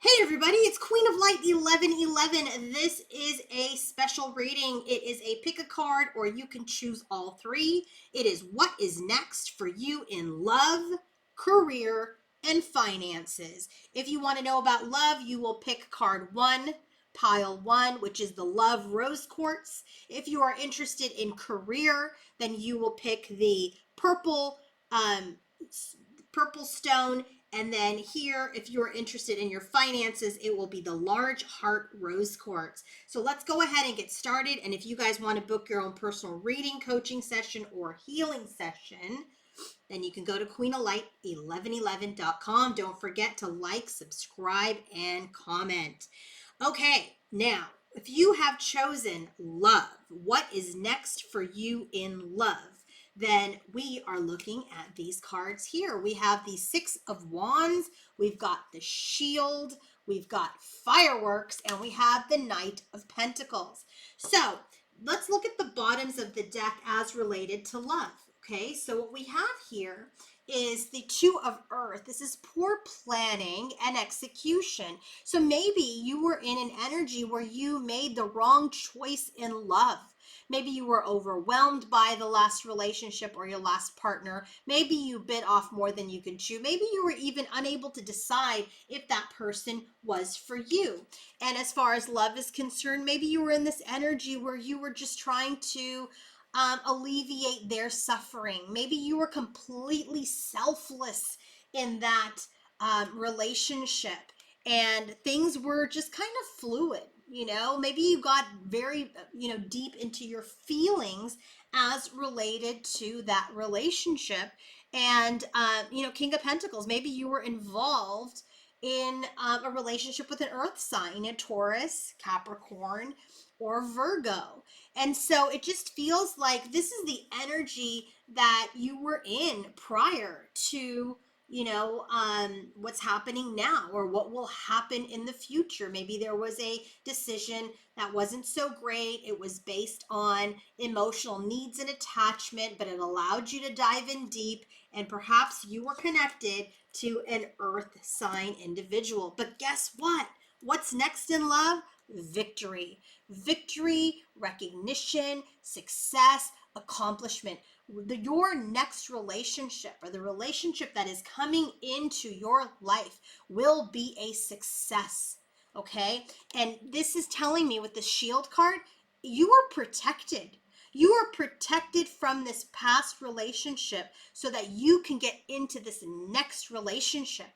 Hey everybody, it's Queen of Light 1111. This is a special reading. It is a pick a card or you can choose all three. It is what is next for you in love, career, and finances. If you want to know about love, you will pick card 1, pile 1, which is the Love Rose Quartz. If you are interested in career, then you will pick the um, purple stone. And then here, if you're interested in your finances, it will be the Large Heart Rose Quartz. So let's go ahead and get started. And if you guys want to book your own personal reading, coaching session, or healing session, then you can go to queenoflight1111.com. Don't forget to like, subscribe, and comment. Okay, now, if you have chosen love, what is next for you in love? Then we are looking at these cards here. We have the Six of Wands, we've got the Shield, we've got Fireworks, and we have the Knight of Pentacles. So let's look at the bottoms of the deck as related to love. Okay, so what we have here is the Two of Earth. This is poor planning and execution. So maybe you were in an energy where you made the wrong choice in love. Maybe you were overwhelmed by the last relationship or your last partner. Maybe you bit off more than you could chew. Maybe you were even unable to decide if that person was for you. And as far as love is concerned, maybe you were in this energy where you were just trying to alleviate their suffering. Maybe you were completely selfless in that relationship and things were just kind of fluid. Maybe you got very deep into your feelings as related to that relationship. And King of Pentacles, maybe you were involved in a relationship with an earth sign, a Taurus, Capricorn, or Virgo. And so it just feels like this is the energy that you were in prior to what's happening now or what will happen in the future. Maybe there was a decision that wasn't so great. It was based on emotional needs and attachment, but it allowed you to dive in deep, and perhaps you were connected to an earth sign individual. But guess what? What's next in love? Victory. Victory, recognition, success, accomplishment. Your next relationship or the relationship that is coming into your life will be a success. Okay. And this is telling me with the Shield card, you are protected. You are protected from this past relationship so that you can get into this next relationship.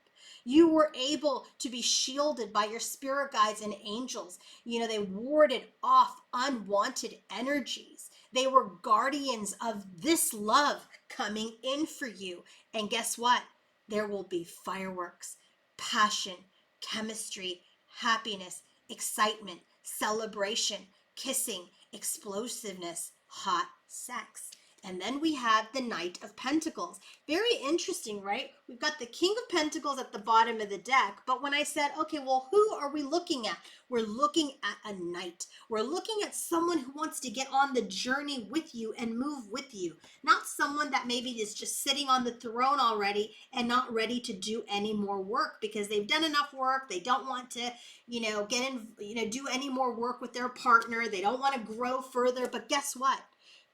You were able to be shielded by your spirit guides and angels. They warded off unwanted energies. They were guardians of this love coming in for you. And guess what? There will be fireworks, passion, chemistry, happiness, excitement, celebration, kissing, explosiveness, hot sex. And then we have the Knight of Pentacles. Very interesting, right? We've got the King of Pentacles at the bottom of the deck. But when I said, okay, well, who are we looking at? We're looking at a knight. We're looking at someone who wants to get on the journey with you and move with you. Not someone that maybe is just sitting on the throne already and not ready to do any more work because they've done enough work. They don't want to, get in, do any more work with their partner. They don't want to grow further. But guess what?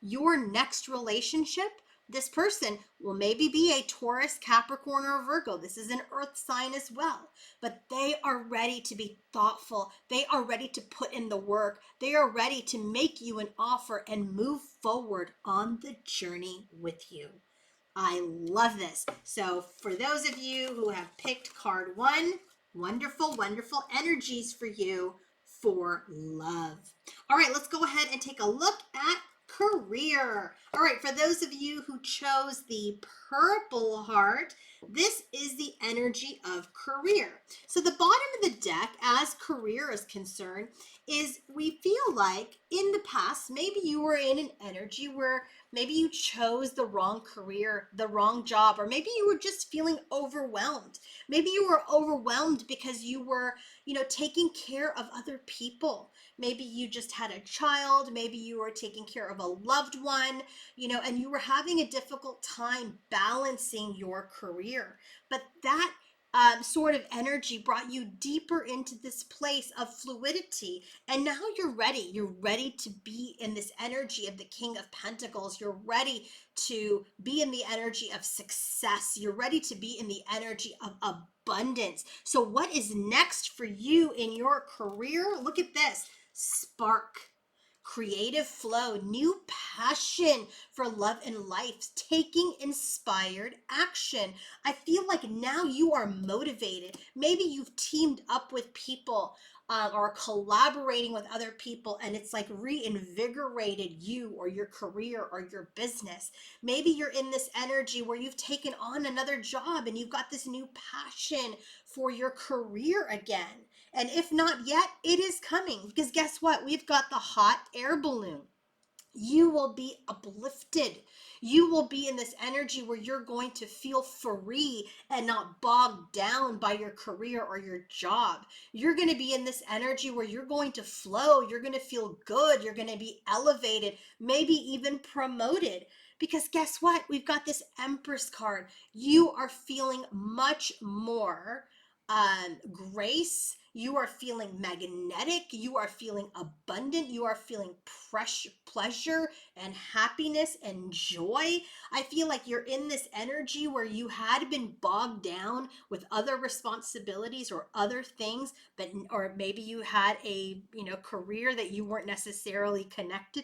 Your next relationship, this person will maybe be a Taurus, Capricorn, or Virgo. This is an earth sign as well. But they are ready to be thoughtful. They are ready to put in the work. They are ready to make you an offer and move forward on the journey with you. I love this. So for those of you who have picked card 1, wonderful, wonderful energies for you for love. All right, let's go ahead and take a look at career. All right, for those of you who chose the purple heart, this is the energy of career. So the bottom of the deck, as career is concerned, is we feel like in the past, maybe you were in an energy where maybe you chose the wrong career, the wrong job, or maybe you were just feeling overwhelmed. Maybe you were overwhelmed because you were, taking care of other people. Maybe you just had a child. Maybe you were taking care of a loved one, and you were having a difficult time balancing your career. But that sort of energy brought you deeper into this place of fluidity. And now you're ready. You're ready to be in this energy of the King of Pentacles. You're ready to be in the energy of success. You're ready to be in the energy of abundance. So, what is next for you in your career? Look at this: spark, creative flow, new passion for love and life, taking inspired action. I feel like now you are motivated. Maybe you've teamed up with people, or collaborating with other people, and it's like reinvigorated you or your career or your business. Maybe you're in this energy where you've taken on another job and you've got this new passion for your career again. And if not yet, it is coming, because guess what? We've got the hot air balloon. You will be uplifted. You will be in this energy where you're going to feel free and not bogged down by your career or your job. You're going to be in this energy where you're going to flow. You're going to feel good. You're going to be elevated, maybe even promoted. Because guess what? We've got this Empress card. You are feeling much more grace. You are feeling magnetic. You are feeling abundant. You are feeling pleasure and happiness and joy. I feel like you're in this energy where you had been bogged down with other responsibilities or other things, but or maybe you had a career that you weren't necessarily connected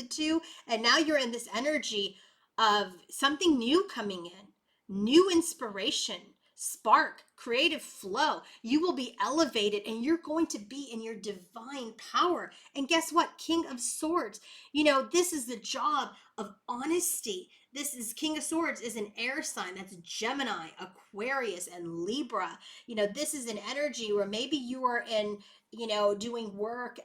to, and now you're in this energy of something new coming in, new inspiration, spark, creative flow. You will be elevated and you're going to be in your divine power. And guess what? King of Swords, this is the job of honesty. This is King of Swords is an air sign. That's Gemini, Aquarius, and Libra. This is an energy where maybe you are in doing work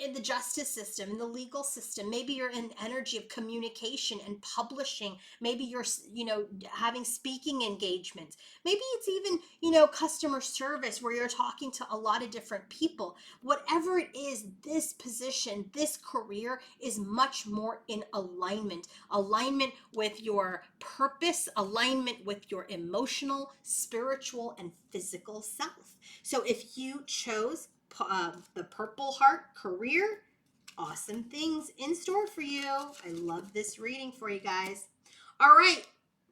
in the justice system, in the legal system. Maybe you're in energy of communication and publishing. Maybe you're, having speaking engagements. Maybe it's even, customer service where you're talking to a lot of different people. Whatever it is, this position, this career is much more in alignment with your purpose, alignment with your emotional, spiritual, and physical self. So if you chose the Purple Heart career, awesome things in store for you. I love this reading for you guys. All right.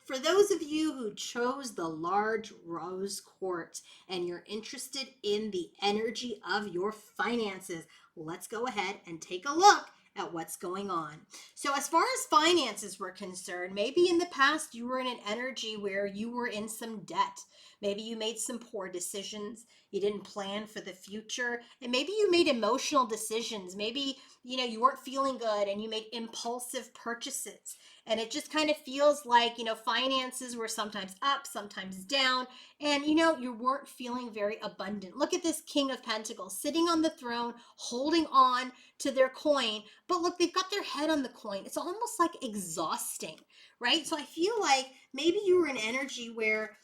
For those of you who chose the large rose quartz and you're interested in the energy of your finances, let's go ahead and take a look at what's going on. So as far as finances were concerned, maybe in the past you were in an energy where you were in some debt. Maybe you made some poor decisions. You didn't plan for the future. And maybe you made emotional decisions. Maybe, you weren't feeling good and you made impulsive purchases. And it just kind of feels like, finances were sometimes up, sometimes down. And, you weren't feeling very abundant. Look at this King of Pentacles sitting on the throne, holding on to their coin. But look, they've got their head on the coin. It's almost like exhausting, right? So I feel like maybe you were in energy where,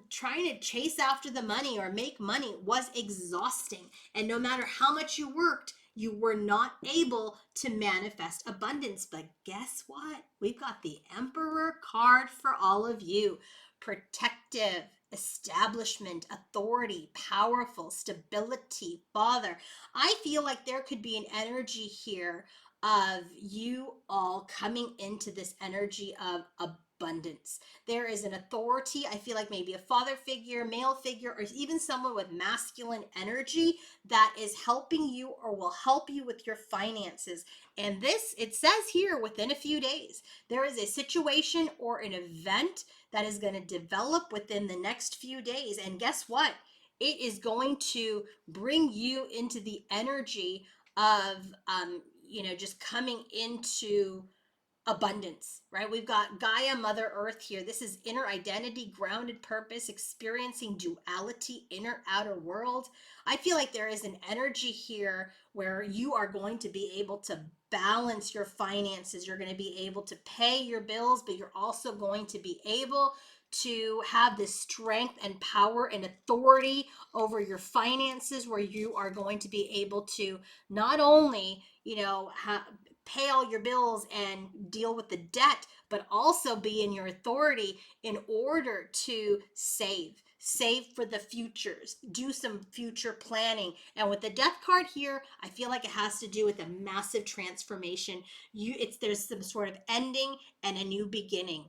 trying to chase after the money or make money was exhausting. And no matter how much you worked, you were not able to manifest abundance. But guess what? We've got the Emperor card for all of you. Protective, establishment, authority, powerful, stability, father. I feel like there could be an energy here of you all coming into this energy of abundance. There is an authority. I feel like maybe a father figure, male figure, or even someone with masculine energy that is helping you or will help you with your finances. And this, it says here, within a few days, there is a situation or an event that is going to develop within the next few days. And guess what? It is going to bring you into the energy of, just coming into abundance, right? We've got Gaia, Mother Earth here. This is inner identity, grounded purpose, experiencing duality, inner outer world. I feel like there is an energy here where you are going to be able to balance your finances. You're going to be able to pay your bills, but you're also going to be able to have this strength and power and authority over your finances, where you are going to be able to not only, pay all your bills and deal with the debt, but also be in your authority in order to save for the futures, do some future planning. And with the death card here, I feel like it has to do with a massive transformation. There's some sort of ending and a new beginning.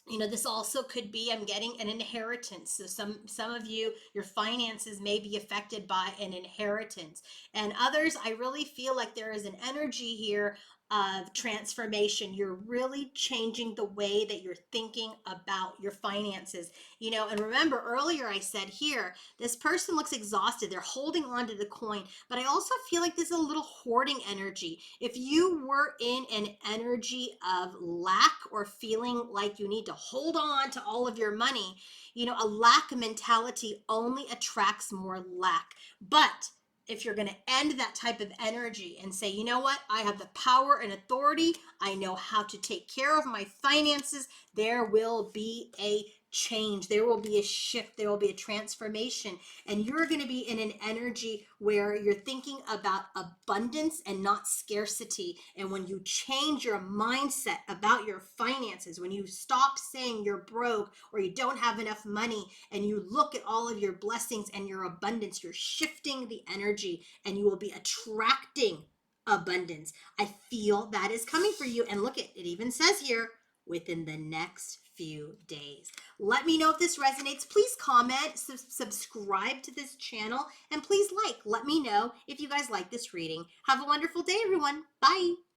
This also could be, I'm getting an inheritance. So some of you, your finances may be affected by an inheritance, and others, I really feel like there is an energy here of transformation. You're really changing the way that you're thinking about your finances. And remember earlier I said here, this person looks exhausted. They're holding on to the coin, but I also feel like there's a little hoarding energy. If you were in an energy of lack or feeling like you need to hold on to all of your money, a lack mentality only attracts more lack. But if you're going to end that type of energy and say, you know what, I have the power and authority, I know how to take care of my finances, there will be a change, there will be a shift, there will be a transformation, and you're going to be in an energy where you're thinking about abundance and not scarcity. And when you change your mindset about your finances, when you stop saying you're broke or you don't have enough money, and you look at all of your blessings and your abundance, you're shifting the energy and you will be attracting abundance. I feel that is coming for you. And look, it even says here, within the next few days. Let me know if this resonates. Please comment, subscribe to this channel, and please let me know if you guys like this reading. Have a wonderful day, everyone. Bye.